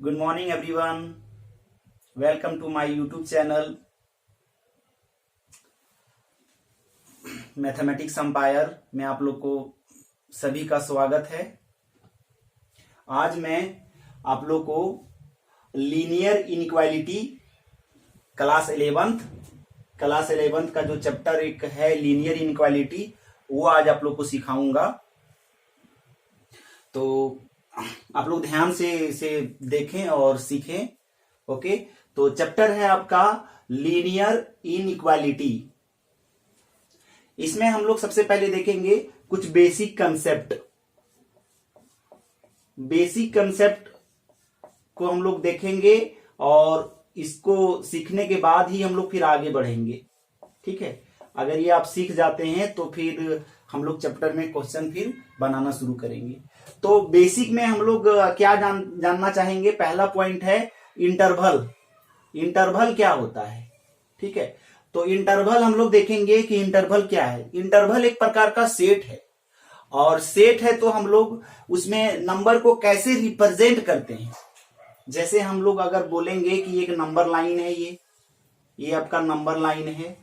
Good morning everyone. Welcome to my YouTube channel mathematics umpire में आप लोग को सभी का स्वागत है। आज मैं आप लोग को लीनियर इनइक्वालिटी क्लास 11th का जो चैप्टर एक है लीनियर इनइक्वालिटी वो आज आप लोग को सिखाऊंगा। तो आप लोग ध्यान से इसे देखें और सीखें। ओके, तो चैप्टर है आपका लीनियर इनइक्वालिटी। इसमें हम लोग सबसे पहले देखेंगे कुछ बेसिक कंसेप्ट को हम लोग देखेंगे और इसको सीखने के बाद ही हम लोग फिर आगे बढ़ेंगे। ठीक है, अगर ये आप सीख जाते हैं तो फिर हम लोग चैप्टर में क्वेश्चन फिर बनाना शुरू करेंगे। तो बेसिक में हम लोग क्या जानना चाहेंगे। पहला पॉइंट है इंटरवल। इंटरवल क्या होता है? ठीक है, तो इंटरवल हम लोग देखेंगे कि इंटरवल क्या है। इंटरवल एक प्रकार का सेट है और सेट है तो हम लोग उसमें नंबर को कैसे रिप्रेजेंट करते हैं। जैसे हम लोग अगर बोलेंगे कि एक नंबर लाइन है, ये आपका नंबर लाइन है।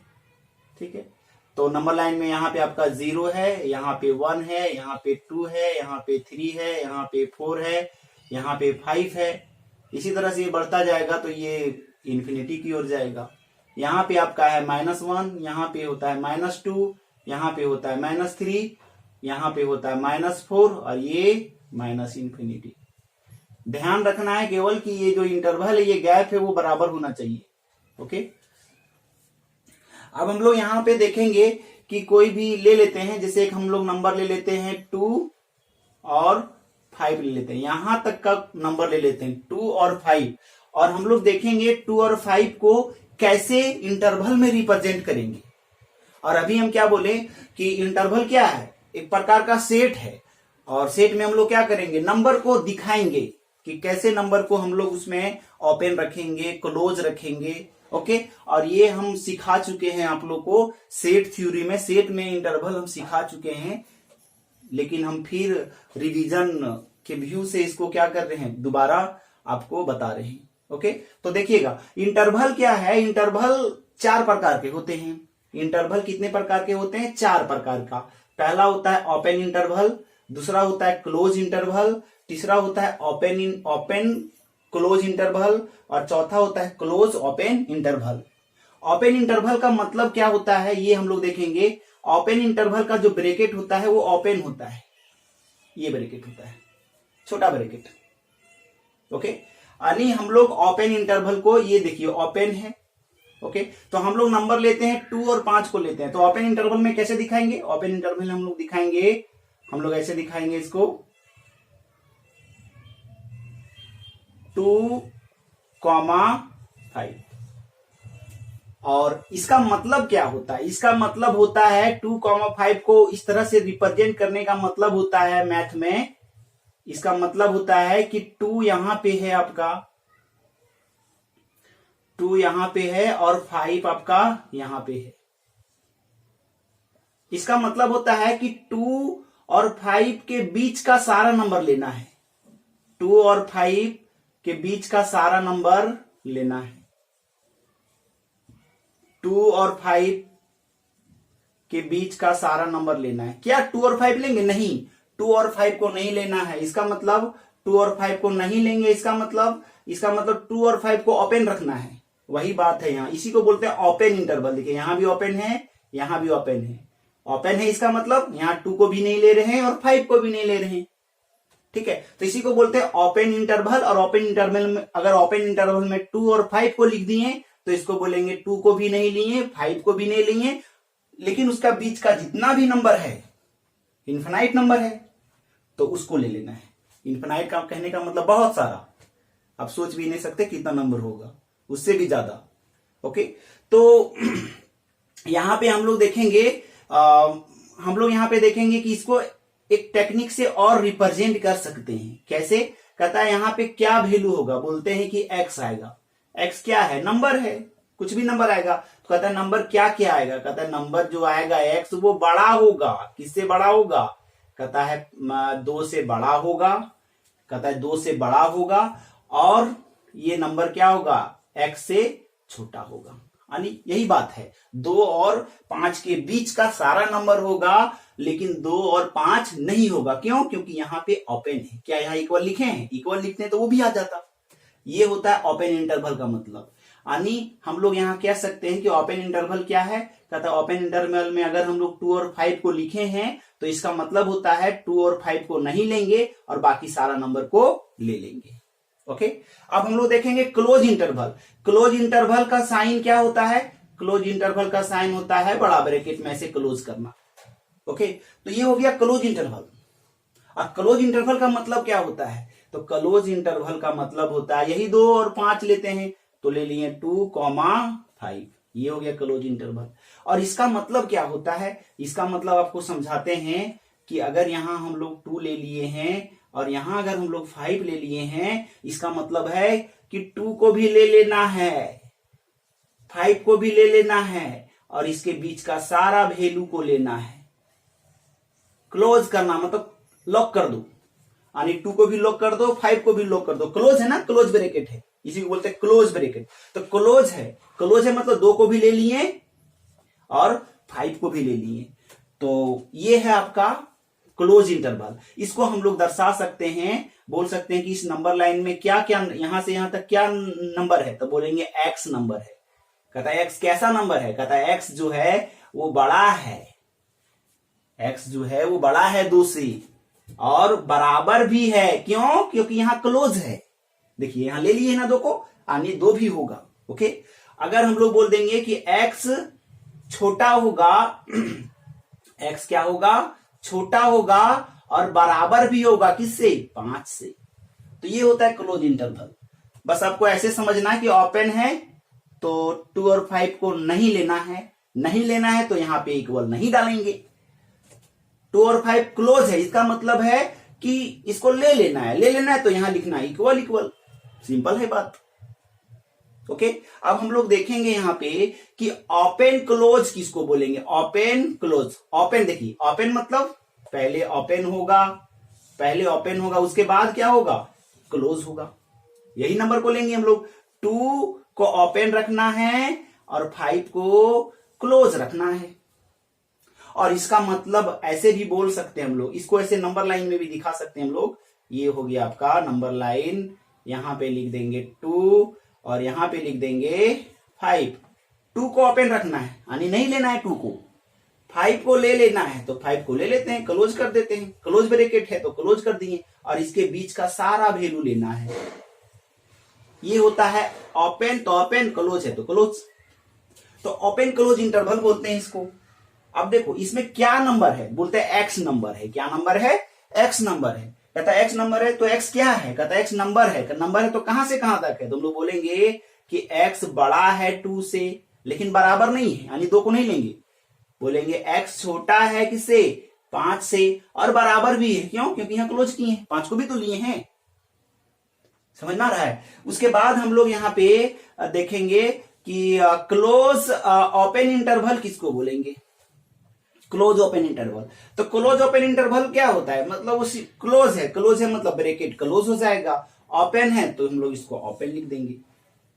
ठीक है, तो नंबर लाइन में यहाँ पे आपका 0 है, यहाँ पे 1 है, यहाँ पे 2 है, यहाँ पे 3 है, यहाँ पे 4 है, यहाँ पे 5 है। इसी तरह से ये बढ़ता जाएगा तो ये इन्फिनिटी की ओर जाएगा। यहाँ पे आपका है -1, यहाँ पे होता है -2, यहाँ पे होता है -3, यहाँ पे होता है -4 और ये -इन्फिनिटी। ध्यान रखना है केवल कि ये जो इंटरवल है, ये गैप है, वो बराबर होना चाहिए। ओके, अब हम लोग यहाँ पे देखेंगे कि कोई भी ले लेते हैं। जैसे एक हम लोग नंबर ले लेते हैं 2 और 5 ले लेते हैं, यहां तक का नंबर ले लेते हैं 2 और 5, और हम लोग देखेंगे 2 और 5 को कैसे इंटरवल में रिप्रेजेंट करेंगे। और अभी हम क्या बोले कि इंटरवल क्या है, एक प्रकार का सेट है और सेट में हम लोग क्या करेंगे, नंबर को दिखाएंगे कि कैसे नंबर को हम लोग उसमें ओपन रखेंगे, क्लोज रखेंगे। ओके, और ये हम सिखा चुके हैं आप लोग को सेट थ्योरी में। सेट में इंटरवल हम सिखा चुके हैं, लेकिन हम फिर रिवीजन के व्यू से इसको क्या कर रहे हैं, दोबारा आपको बता रहे हैं। ओके, तो देखिएगा इंटरवल क्या है। इंटरवल 4 प्रकार के होते हैं। इंटरवल कितने प्रकार के होते हैं? 4 प्रकार का। पहला होता है ओपन इंटरवल, दूसरा होता है क्लोज इंटरवल, तीसरा होता है ओपन क्लोज इंटरवल और चौथा होता है close open interval. Open interval का मतलब क्या होता है ये हम लोग देखेंगे। ओपन इंटरवल का जो ब्रैकेट होता है वो ओपन होता है, ये ब्रैकेट होता है, छोटा ब्रैकेट। ओके, यानी हम लोग ओपन इंटरवल को, ये देखिए ओपन है। ओके, तो हम लोग नंबर लेते हैं 2 और 5 को लेते हैं, तो ओपन इंटरवल में कैसे दिखाएंगे? ओपन इंटरवल में हम लोग दिखाएंगे, हम लोग ऐसे दिखाएंगे इसको 2, 5। और इसका मतलब क्या होता है? इसका मतलब होता है 2, 5 को इस तरह से रिप्रेजेंट करने का मतलब होता है मैथ में, इसका मतलब होता है कि 2 यहां पे है आपका, 2 यहां पे है और 5 आपका यहां पे है। इसका मतलब होता है कि 2 और 5 के बीच का सारा नंबर लेना है। 2 और 5 के बीच का सारा नंबर लेना है। 2 और 5 के बीच का सारा नंबर लेना है। क्या 2 और 5 लेंगे? नहीं, 2 और 5 को नहीं लेना है। इसका मतलब 2 और 5 को नहीं लेंगे, इसका मतलब 2 और 5 को ओपन रखना है। वही बात है यहाँ, इसी को बोलते हैं ओपन इंटरवल। देखिए यहां भी ओपन है, यहां भी ओपन है। ओपन है इसका मतलब यहां 2 को भी नहीं ले रहे हैं और 5 को भी नहीं ले रहे हैं। ठीक है, तो इसी को बोलते हैं ओपन इंटरवल। और ओपन इंटरवल में अगर ओपन इंटरवल में 2 और 5 को लिख दिए तो इसको बोलेंगे 2 को भी नहीं लिए, 5 को भी नहीं लिए, लेकिन उसका बीच का जितना भी नंबर है इनफिनाइट नंबर है तो उसको ले लेना है। इनफिनाइट का कहने का मतलब बहुत सारा, आप सोच भी नहीं सकते कितना नंबर होगा, उससे भी ज्यादा। ओके, तो यहां पे हम लोग देखेंगे, हम लोग यहां पे देखेंगे कि इसको एक टेक्निक से और रिप्रेजेंट कर सकते हैं। कैसे? कहता है यहां पे क्या वैल्यू होगा, बोलते हैं कि x आएगा। x क्या है? नंबर है, कुछ भी नंबर आएगा। तो कहता है नंबर क्या क्या आएगा? कहता है नंबर जो आएगा x वो बड़ा होगा। किससे बड़ा होगा? कहता है 2 से बड़ा होगा। कहता है 2 से बड़ा होगा और ये नंबर क्या होगा, x से छोटा होगा। यानी यही बात है, 2 और 5 के बीच का सारा नंबर होगा, लेकिन 2 और 5 नहीं होगा। क्यों? क्योंकि यहाँ पे ओपन है। क्या यहाँ इक्वल लिखे हैं? इक्वल लिखते हैं तो वो भी आ जाता। ये होता है ओपन इंटरवल का मतलब। यानी हम लोग यहाँ कह सकते हैं कि ओपन इंटरवल क्या है, कहता है ओपन इंटरवल में अगर हम लोग 2 और 5 को लिखे हैं तो इसका मतलब होता है 2 और 5 को नहीं लेंगे और बाकी सारा नंबर को ले लेंगे। ओके, अब हम लोग देखेंगे क्लोज इंटरवल। क्लोज इंटरवल का साइन क्या होता है? क्लोज इंटरवल का साइन होता है बड़ा ब्रैकेट में से क्लोज करना। ओके, तो ये हो गया क्लोज इंटरवल। अब क्लोज इंटरवल का मतलब क्या होता है? तो क्लोज इंटरवल का मतलब होता है यही 2 और 5 लेते हैं तो ले लिए 2, 5, ये हो गया क्लोज इंटरवल। और इसका मतलब क्या होता है? इसका मतलब आपको समझाते हैं कि अगर यहां हम लोग 2 ले लिए हैं और यहां अगर हम लोग 5 ले लिए हैं, इसका मतलब है कि 2 को भी ले लेना है, 5 को भी ले लेना है और इसके बीच का सारा वैल्यू को लेना है। क्लोज करना मतलब लॉक कर दो, यानी 2 को भी लॉक कर दो, 5 को भी लॉक कर दो। क्लोज है ना, क्लोज ब्रैकेट है, इसी को बोलते हैं क्लोज ब्रैकेट। तो क्लोज है, क्लोज है मतलब 2 को भी ले लिए और 5 को भी ले लिए। तो ये है आपका क्लोज इंटरवल। इसको हम लोग दर्शा सकते हैं, बोल सकते हैं कि इस नंबर लाइन में क्या क्या, यहां से यहां तक क्या नंबर है, तो बोलेंगे x नंबर है। कहता है x कैसा नंबर है? कहता है x जो है वो बड़ा है, x जो है वो बड़ा है 2 से और बराबर भी है। क्यों? क्योंकि यहां क्लोज है। देखिए यहां ले लिए ना 2 को, यानी 2 भी होगा। ओके, अगर हम लोग बोल देंगे कि x छोटा होगा x क्या होगा? छोटा होगा और बराबर भी होगा किससे? 5 से। तो ये होता है क्लोज इंटरवल। बस आपको ऐसे समझना है कि ओपन है तो 2 और 5 को नहीं लेना है, नहीं लेना है तो यहां पे इक्वल नहीं डालेंगे। 2 और 5 क्लोज है, इसका मतलब है कि इसको ले लेना है, ले लेना है तो यहां लिखना है इक्वल इक्वल। सिंपल है बात। ओके, अब हम लोग देखेंगे यहां पे कि ओपन क्लोज किसको बोलेंगे? Open close. ओपन देखिए, ओपन मतलब पहले ओपन होगा, पहले ओपन होगा उसके बाद क्या होगा? क्लोज होगा। यही नंबर को लेंगे हम लोग। 2 को ओपन रखना है और 5 को क्लोज रखना है। और इसका मतलब ऐसे भी बोल सकते हैं हम लोग, इसको ऐसे नंबर लाइन में भी दिखा सकते हैं हम लोग। ये हो गया आपका नंबर लाइन, यहां पे लिख देंगे 2 और यहां पे लिख देंगे 5। 2 को ओपन रखना है, यानी नहीं लेना है 2 को, 5 को ले लेना है तो 5 को ले लेते हैं, क्लोज कर देते हैं। क्लोज ब्रैकेट है तो क्लोज कर दिए और इसके बीच का सारा वैल्यू लेना है। ये होता है ओपन, तो ओपन, क्लोज है तो क्लोज। तो ओपन क्लोज इंटरवल बोलते हैं इसको। अब देखो इसमें क्या नंबर है? बोलते हैं x नंबर है। क्या नंबर है? x नंबर है। कहता है x नंबर है तो x क्या है? कहता है x नंबर है। नंबर है तो कहां से कहां तक है? तो हम लोग बोलेंगे कि x बड़ा है 2 से, लेकिन बराबर नहीं है, यानी 2 को नहीं लेंगे। बोलेंगे x छोटा है किससे? 5 से और बराबर भी है। क्यों? क्योंकि यहां क्लोज किए हैं, 5 को भी तो लिए हैं। समझ में आ रहा है? उसके बाद हम लोग यहाँ पे देखेंगे कि क्लोज ओपन इंटरवल किसको बोलेंगे? Close open interval. तो क्लोज ओपन इंटरवल क्या होता है? मतलब उसी क्लोज है, क्लोज है मतलब ब्रैकेट क्लोज हो जाएगा, ओपन है तो हम लोग इसको ओपन लिख देंगे।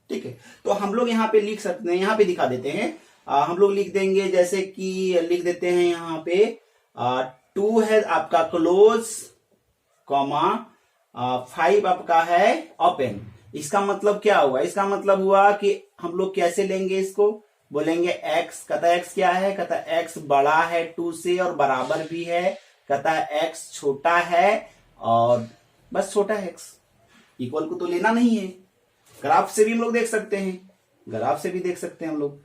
ठीक है, तो हम लोग यहाँ पे लिख सकते हैं, यहाँ पे दिखा देते हैं। हम लोग लिख देंगे, जैसे कि लिख देते हैं यहाँ पे 2 है आपका क्लोज, कॉमा 5 आपका है ओपन। इसका मतलब क्या हुआ? इसका मतलब हुआ कि हम लोग कैसे लेंगे इसको? बोलेंगे x, कहता है x क्या है? कहता है x बड़ा है 2 से और बराबर भी है। कहता है x छोटा है और बस छोटा है x, इक्वल को तो लेना नहीं है। ग्राफ से भी हम लोग देख सकते हैं, ग्राफ से भी देख सकते हैं हम लोग।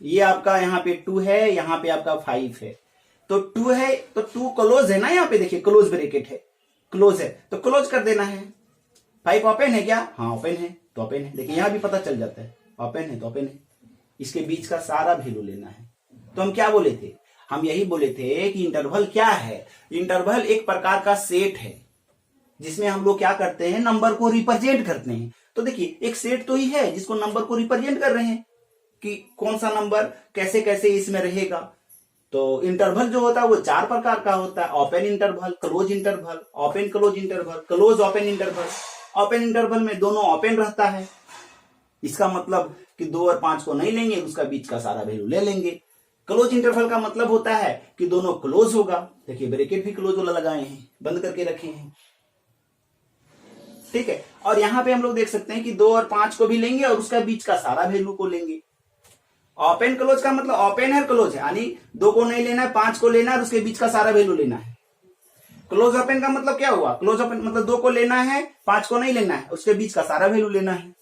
ये आपका यहाँ पे 2 है, यहाँ पे आपका 5 है। तो 2 है तो 2 क्लोज है ना, यहाँ पे देखिए क्लोज ब्रैकेट है, क्लोज है तो क्लोज कर देना है। 5 ओपन है क्या? हाँ ओपन है तो ओपन है। देखिए यहां भी पता चल जाता है, ओपन है तो ओपन है। इसके बीच का सारा वैल्यू लेना है। तो हम क्या बोले थे? हम यही बोले थे कि इंटरवल क्या है? इंटरवल एक प्रकार का सेट है जिसमें हम लोग क्या करते हैं? नंबर को रिप्रेजेंट करते हैं। तो देखिए एक सेट तो ही है जिसको नंबर को रिप्रेजेंट कर रहे हैं कि कौन सा नंबर कैसे कैसे इसमें रहेगा। तो इंटरवल जो होता है वो 4 प्रकार का होता है, open interval, close interval, open close interval, close open interval. Open interval में दोनों ओपन रहता है, इसका मतलब कि 2 और 5 को नहीं लेंगे, उसका बीच का सारा वैल्यू ले लेंगे। क्लोज इंटरवल का मतलब होता है कि दोनों क्लोज होगा, देखिए ब्रैकेट भी क्लोज वाला लगाए हैं, बंद करके रखे हैं, ठीक है। और यहां पे हम लोग देख सकते हैं कि 2 और 5 को भी लेंगे और उसका बीच का सारा वैल्यू को लेंगे। ओपन क्लोज का मतलब ओपन है क्लोज है, यानी 2 को नहीं लेना है, 5 को लेना है और उसके बीच का सारा वैल्यू लेना है। क्लोज ओपन का मतलब क्या हुआ, क्लोज ओपन मतलब 2 को लेना है, 5 को नहीं लेना है, उसके बीच का सारा वैल्यू लेना है।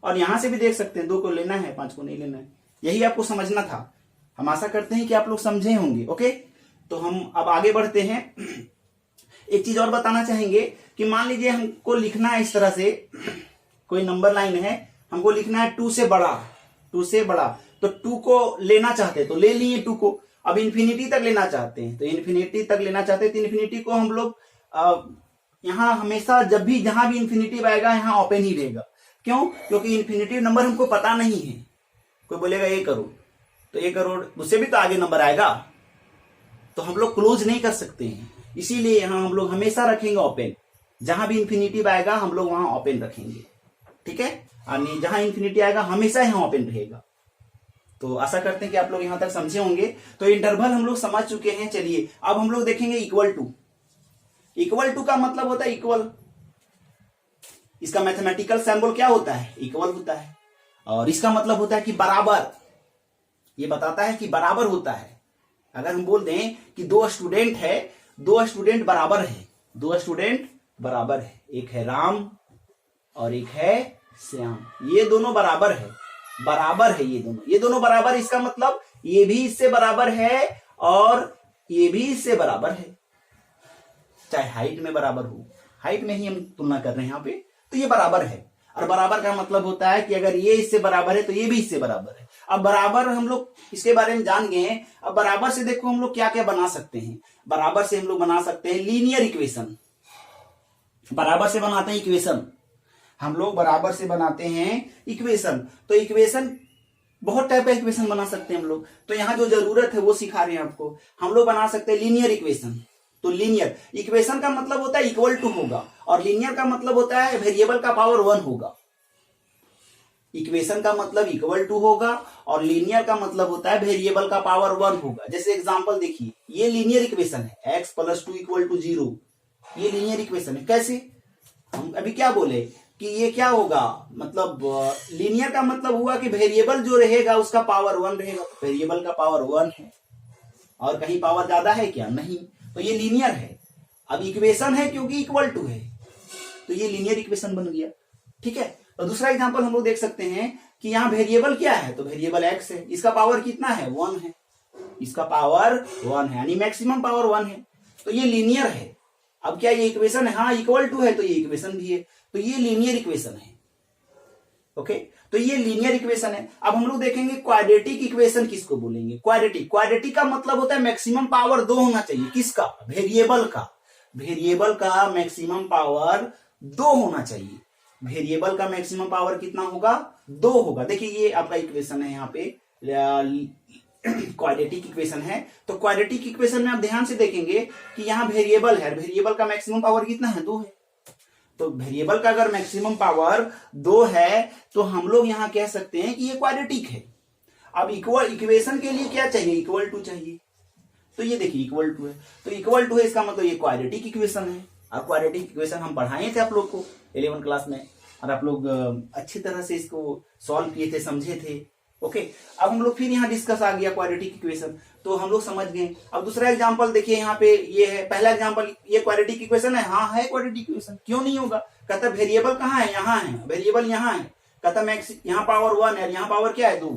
और यहां से भी देख सकते हैं 2 को लेना है, 5 को नहीं लेना है। यही आपको समझना था। हम आशा करते हैं कि आप लोग समझे होंगे। ओके, तो हम अब आगे बढ़ते हैं। एक चीज और बताना चाहेंगे कि मान लीजिए हमको लिखना है इस तरह से, कोई नंबर लाइन है, हमको लिखना है 2 से बड़ा, 2 से बड़ा, तो 2 को लेना चाहते हैं तो ले लिए 2 को। अब इन्फिनिटी तक लेना चाहते हैं तो इन्फिनिटी तक लेना चाहते हैं तो इन्फिनिटी को हम लोग यहां हमेशा जब भी जहां भी इन्फिनिटी आएगा यहां ओपन ही रहेगा। क्यों? क्योंकि इन्फिनिटी नंबर हमको पता नहीं है। कोई बोलेगा 1 करोड़, तो 1 करोड़ उससे भी तो आगे नंबर आएगा, तो हम लोग क्लोज नहीं कर सकते हैं, इसीलिए यहां हम लोग हमेशा रखेंगे ओपन। जहां भी इन्फिनिटी आएगा हम लोग वहां ओपन रखेंगे, ठीक है। यानी जहां इन्फिनिटी आएगा हमेशा यहां ओपन रहेगा। तो आशा करते हैं कि आप लोग यहां तक समझे होंगे। तो इंटरवल हम लोग समझ चुके हैं। चलिए अब हम लोग देखेंगे इक्वल टू। इक्वल टू का मतलब होता है इक्वल, इसका मैथमेटिकल सिंबल क्या होता है, इक्वल होता है। और इसका मतलब होता है कि बराबर, ये बताता है कि बराबर होता है। अगर हम बोल दें कि 2 स्टूडेंट है, 2 स्टूडेंट बराबर है, 2 स्टूडेंट बराबर है, एक है राम और एक है श्याम, ये दोनों बराबर है, बराबर है ये दोनों बराबर। इसका मतलब ये भी इससे बराबर है और ये भी इससे बराबर है, चाहे हाइट में बराबर हो, हाइट में ही हम तुलना कर रहे हैं यहाँ पे, तो ये बराबर है। और बराबर का मतलब होता है कि अगर ये इससे बराबर है तो ये भी इससे बराबर है। अब बराबर हम लोग इसके बारे में जान गए हैं। अब बराबर से देखो हम लोग क्या क्या बना सकते हैं। बराबर से हम लोग बना सकते हैं लीनियर इक्वेशन, बराबर से बनाते हैं इक्वेशन, हम लोग बराबर से बनाते हैं इक्वेशन। तो इक्वेशन बहुत टाइप का इक्वेशन बना सकते हैं हम लोग, तो यहां जो जरूरत है वो सिखा रहे हैं आपको। हम लोग बना सकते हैं लीनियर इक्वेशन। तो लीनियर इक्वेशन का मतलब होता है इक्वल टू होगा, और लीनियर का मतलब होता है वेरिएबल का पावर 1 होगा। इक्वेशन का मतलब इक्वल टू होगा और लीनियर का मतलब होता है वेरिएबल का पावर 1 होगा। जैसे एग्जांपल देखिए, ये लीनियर इक्वेशन है, x + 2 = 0, ये लीनियर इक्वेशन है। कैसे? हम अभी क्या बोले कि ये क्या होगा, मतलब लीनियर का मतलब हुआ कि वेरिएबल जो रहेगा उसका पावर 1 रहेगा, वेरिएबल का पावर 1 है और कहीं पावर ज्यादा है क्या? नहीं, तो ये लीनियर है। अब इक्वेशन है क्योंकि इक्वल टू है, तो ये लीनियर इक्वेशन बन गया, ठीक है। तो दूसरा एग्जांपल हम लोग देख सकते हैं कि यहाँ वेरिएबल क्या है, तो वेरिएबल x है, इसका पावर कितना है? 1 है, इसका पावर 1 है, यानी मैक्सिमम पावर 1 है, तो ये लीनियर है। अब क्या ये इक्वेशन है? हाँ, इक्वल टू है तो ये इक्वेशन भी है, तो ये लीनियर इक्वेशन है। ओके, तो ये लीनियर इक्वेशन है। अब हम लोग देखेंगे क्वाड्रेटिक इक्वेशन किसको बोलेंगे। क्वाड्रेटिक, क्वाड्रेटिक का मतलब होता है मैक्सिमम पावर 2 होना चाहिए। किसका? वेरिएबल का, वेरिएबल का मैक्सिमम पावर 2 होना चाहिए। वेरिएबल का मैक्सिमम पावर कितना होगा? 2 होगा। देखिए ये आपका इक्वेशन है, यहाँ पे क्वाड्रेटिक इक्वेशन है। तो क्वाड्रेटिक इक्वेशन में आप ध्यान से देखेंगे कि यहाँ वेरिएबल है, वेरिएबल का मैक्सिमम पावर कितना है? 2 है। तो वेरिएबल का अगर मैक्सिमम पावर 2 है तो हम लोग यहाँ कह सकते हैं कि ये क्वाड्रेटिक है। अब इक्वल इक्वेशन के लिए क्या चाहिए? इक्वल टू चाहिए। तो ये देखिए इक्वल टू है, तो इक्वल टू है इसका मतलब ये क्वाड्रेटिक इक्वेशन है। और क्वाड्रेटिक इक्वेशन हम पढ़ाए थे आप लोग को 11 क्लास में, और आप लोग अच्छी तरह से इसको सॉल्व किए थे, समझे थे। ओके, अब हम लोग फिर यहाँ डिस्कस आ गया क्वाड्रेटिक इक्वेशन, तो हम लोग समझ गए। अब दूसरा एग्जांपल देखिए, यहाँ पे ये है पहला एग्जांपल, ये क्वाड्रेटिक इक्वेशन है। हाँ है क्वाड्रेटिक इक्वेशन, क्यों नहीं होगा? कहता वेरिएबल कहाँ है? यहाँ है, वेरिएबल यहाँ है। कहता मैक्स यहाँ पावर 1 है, यहाँ पावर क्या है? 2।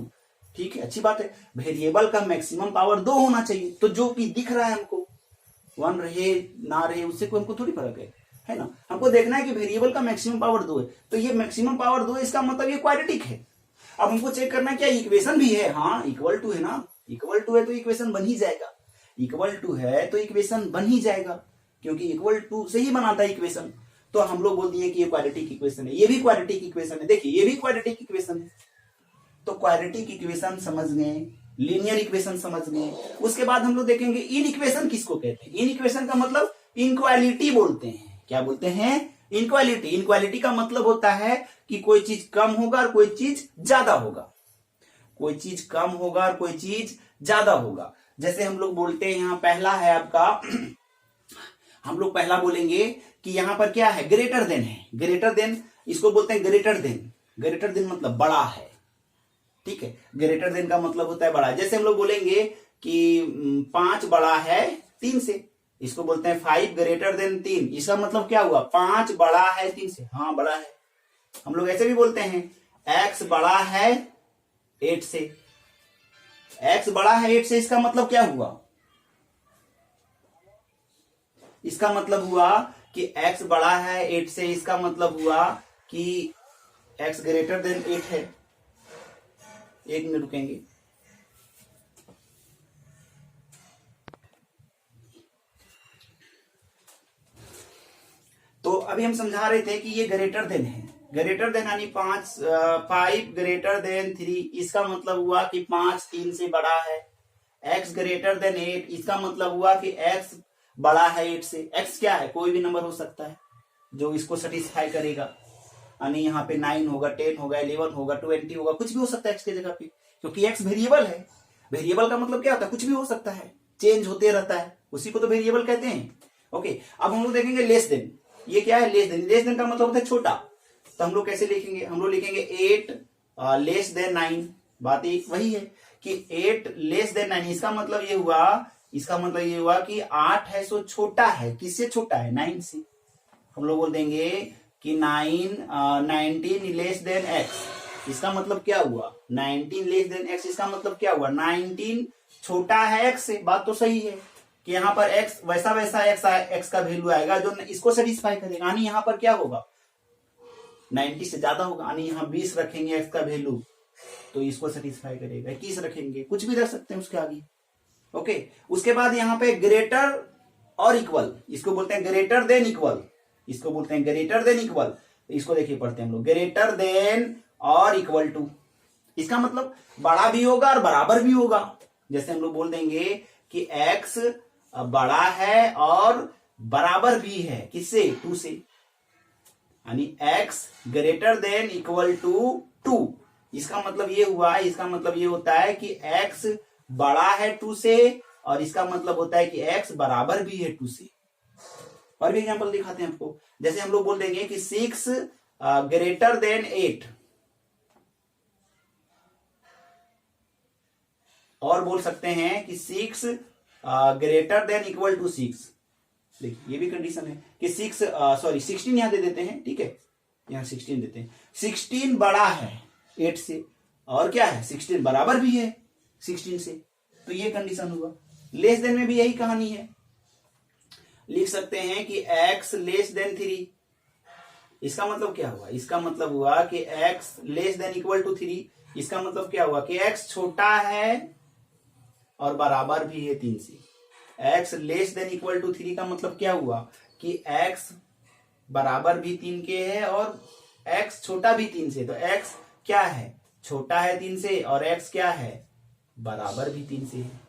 ठीक है, अच्छी बात है। वेरिएबल का मैक्सिमम पावर 2 होना चाहिए, तो जो कि दिख रहा है हमको 1 रहे ना रहे उससे कोई हमको थोड़ी फर्क है ना। हमको देखना है कि वेरिएबल का मैक्सिमम पावर 2 है, तो ये मैक्सिमम पावर 2 इसका मतलब ये क्वाड्रेटिक है। अब हमको चेक करना है क्या इक्वेशन भी है। हाँ, इक्वल टू है ना, इक्वल टू है तो इक्वेशन बन ही जाएगा, इक्वल टू है तो इक्वेशन बन ही जाएगा, क्योंकि इक्वल टू से ही बनाता है इक्वेशन। तो हम लोग बोल दिए कि ये क्वाड्रेटिक इक्वेशन है, ये भी क्वाड्रेटिक इक्वेशन है। देखिए ये भी क्वाड्रेटिक इक्वेशन है। तो क्वाड्रेटिक इक्वेशन समझ गए लीनियर इक्वेशन समझ गए। उसके बाद हम लोग देखेंगे इन इक्वेशन किसको कहते हैं। इन इक्वेशन का मतलब इनक्वालिटी बोलते हैं। क्या बोलते हैं? इनक्वालिटी। इनक्वालिटी का मतलब होता है कि कोई चीज कम होगा और कोई चीज ज्यादा होगा, कोई चीज कम होगा और कोई चीज ज्यादा होगा। जैसे हम लोग बोलते हैं, यहां पहला है आपका हम लोग पहला बोलेंगे कि यहां पर क्या है, ग्रेटर देन है। ग्रेटर देन इसको बोलते हैं ग्रेटर देन। ग्रेटर देन मतलब बड़ा है, ठीक है। ग्रेटर देन का मतलब होता है बड़ा। जैसे हम लोग बोलेंगे कि 5 बड़ा है 3 से, इसको बोलते हैं 5 ग्रेटर देन 3। इसका मतलब क्या हुआ, 5 बड़ा है 3 से। हाँ बड़ा है। हम लोग ऐसे भी बोलते हैं x बड़ा है 8 से। x बड़ा है 8 से, इसका मतलब क्या हुआ, इसका मतलब हुआ कि x बड़ा है 8 से, इसका मतलब हुआ कि x ग्रेटर देन 8 है। एक मिनट रुकेंगे। तो अभी हम समझा रहे थे कि ये ग्रेटर देन है। ग्रेटर देन यानी 5 ग्रेटर देन 3, इसका मतलब हुआ कि 5 3 से बड़ा है। x ग्रेटर देन 8, इसका मतलब हुआ कि x बड़ा है 8 से। x क्या है, कोई भी नंबर हो सकता है जो इसको सेटिस्फाई करेगा। यानी यहाँ पे 9 होगा, 10 होगा, 11 होगा, 20 होगा, कुछ भी हो सकता है x के जगह पे, क्योंकि x वेरिएबल है। वेरिएबल का मतलब क्या होता है, कुछ भी हो सकता है, चेंज होते रहता है, उसी को तो वेरिएबल कहते हैं। ओके, अब हम लोग देखेंगे लेस देन। ये क्या है, लेस देन। लेस देन का मतलब होता है छोटा। तो हम लोग कैसे लिखेंगे, हम लोग लिखेंगे 8 लेस देन 9। बात एक वही है कि 8 लेस देन 9। इसका मतलब ये हुआ, इसका मतलब ये हुआ कि 8 है सो छोटा है। किससे छोटा है, 9 से। हम लोग बोल देंगे कि 19 लेस देन x। इसका मतलब क्या हुआ, 19 लेस देन x। इसका मतलब क्या हुआ, 19 छोटा है x से। बात तो सही है कि यहाँ पर x वैसा वैसा x का वैल्यू आएगा जो इसको सेटिस्फाई करेगा। यानी यहाँ पर क्या होगा, 90 से ज्यादा होगा। यानी यहाँ 20 रखेंगे x का वैल्यू तो इसको सेटिस्फाई करेगा। 21 रखेंगे, कुछ भी रख सकते हैं उसके आगे। ओके, उसके बाद यहाँ पे ग्रेटर और इक्वल, इसको बोलते हैं ग्रेटर देन इक्वल। इसको बोलते हैं ग्रेटर देन इक्वल। इसको देखिए पढ़ते हैं हम लोग, ग्रेटर देन और इक्वल टू। इसका मतलब बड़ा भी होगा और बराबर भी होगा। जैसे हम लोग बोल देंगे कि x बड़ा है और बराबर भी है, किससे, 2 से। यानी x greater than equal to 2। इसका मतलब ये हुआ, इसका मतलब ये होता है कि x बड़ा है 2 से, और इसका मतलब होता है कि x बराबर भी है 2 से। और भी एग्जांपल दिखाते हैं आपको। जैसे हम लोग बोल देंगे कि 6 ग्रेटर देन 8, और बोल सकते हैं कि 6 ग्रेटर देन इक्वल टू 6। देखिए ये भी कंडीशन है कि 16 यहां दे देते हैं, ठीक है, यहां 16 देते हैं। 16 बड़ा है 8 से, और क्या है, 16 बराबर भी है 16 से। तो ये कंडीशन हुआ। लेस देन में भी यही कहानी है। लिख सकते हैं कि x लेस देन 3। इसका मतलब क्या हुआ, इसका मतलब हुआ कि x less than equal to 3। इसका मतलब क्या हुआ कि x छोटा है और बराबर भी है 3 से। x less than equal to 3 का मतलब क्या हुआ कि x बराबर भी 3 के है और x छोटा भी 3 से। तो x क्या है, छोटा है 3 से, और x क्या है, बराबर भी 3 से है।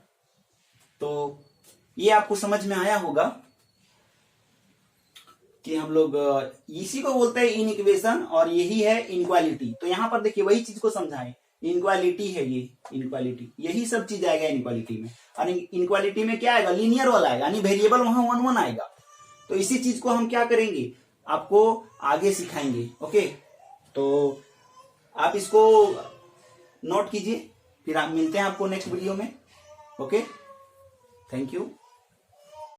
तो ये आपको समझ में आया होगा कि हम लोग इसी को बोलते हैं इन इक्वेशन, और यही है इनक्वालिटी। तो यहां पर देखिए वही चीज को समझाएं, इनक्वालिटी है ये, इनक्वालिटी, यही सब चीज आएगा इनक्वालिटी में। और इनक्वालिटी में क्या आएगा, लीनियर वाला आएगा, यानी वेरिएबल वहां 1 1 आएगा। तो इसी चीज को हम क्या करेंगे, आपको आगे सिखाएंगे। ओके, तो आप इसको नोट कीजिए, फिर आप मिलते हैं आपको नेक्स्ट वीडियो में। Okay, thank you.